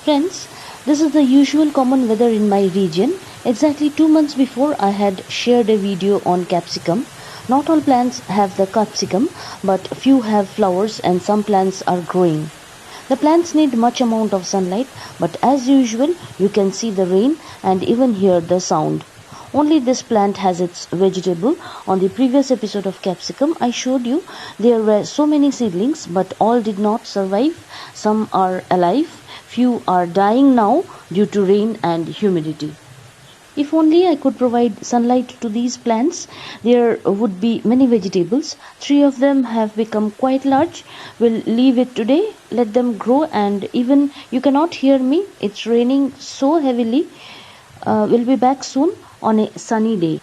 Friends, this is the usual common weather in my region. Exactly 2 months before, I had shared a video on capsicum. Not all plants have the capsicum, but few have flowers and some plants are growing. The plants need much amount of sunlight, but as usual, you can see the rain and even hear the sound. Only this plant has its vegetable. On the previous episode of capsicum, I showed you there were so many seedlings, but all did not survive. Some are alive, few are dying now due to rain and humidity. If only I could provide sunlight to these plants, there would be many vegetables. 3 of them have become quite large. We'll leave it today, let them grow, and even you cannot hear me. It's raining so heavily. We'll be back soon on a sunny day.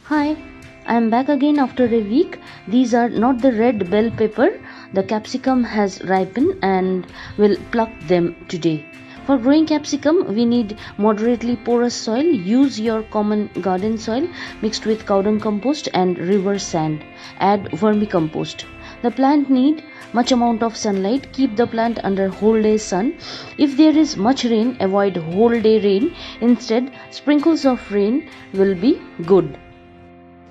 Hi, I am back again after a week. These are not the red bell pepper. The capsicum has ripened and we'll pluck them today. For growing capsicum, we need moderately porous soil. Use your common garden soil mixed with cow dung compost and river sand. Add vermicompost. The plant need much amount of sunlight. Keep the plant under whole day sun. If there is much rain, avoid whole day rain. Instead, sprinkles of rain will be good.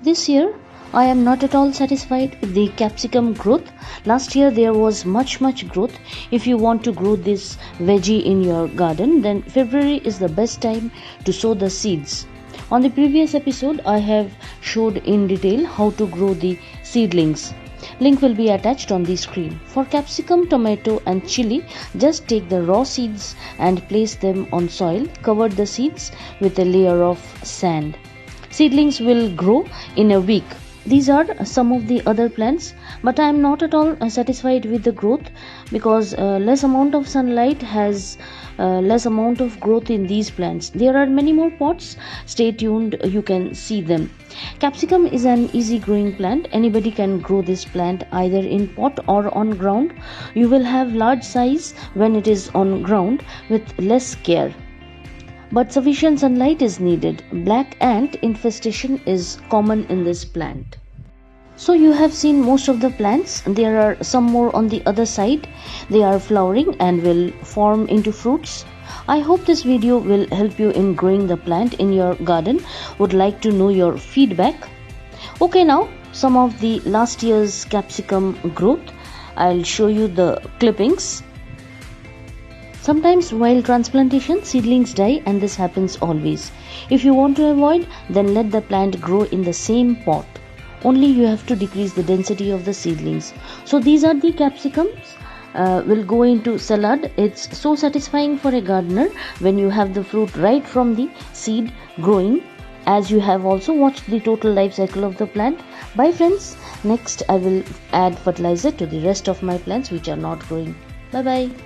This year, I am not at all satisfied with the capsicum growth. Last year there was much growth. If you want to grow this veggie in your garden, then February is the best time to sow the seeds. On the previous episode, I have showed in detail how to grow the seedlings. Link will be attached on the screen. For capsicum, tomato and chili, just take the raw seeds and place them on soil. Cover the seeds with a layer of sand. Seedlings will grow in a week. These are some of the other plants, but I am not at all satisfied with the growth because less amount of sunlight has less amount of growth in these plants. There are many more pots. Stay tuned, you can see them. Capsicum is an easy growing plant. Anybody can grow this plant either in pot or on ground. You will have large size when it is on ground with less care. But sufficient sunlight is needed. Black ant infestation is common in this plant. So you have seen most of the plants. There are some more on the other side. They are flowering and will form into fruits. I hope this video will help you in growing the plant in your garden. Would like to know your feedback. Okay, now some of the last year's capsicum growth. I'll show you the clippings. Sometimes while transplantation, seedlings die, and this happens always. If you want to avoid, then let the plant grow in the same pot. Only you have to decrease the density of the seedlings. So these are the capsicums. Will go into salad. It's so satisfying for a gardener when you have the fruit right from the seed growing, as you have also watched the total life cycle of the plant. Bye friends. Next I will add fertilizer to the rest of my plants which are not growing. Bye bye.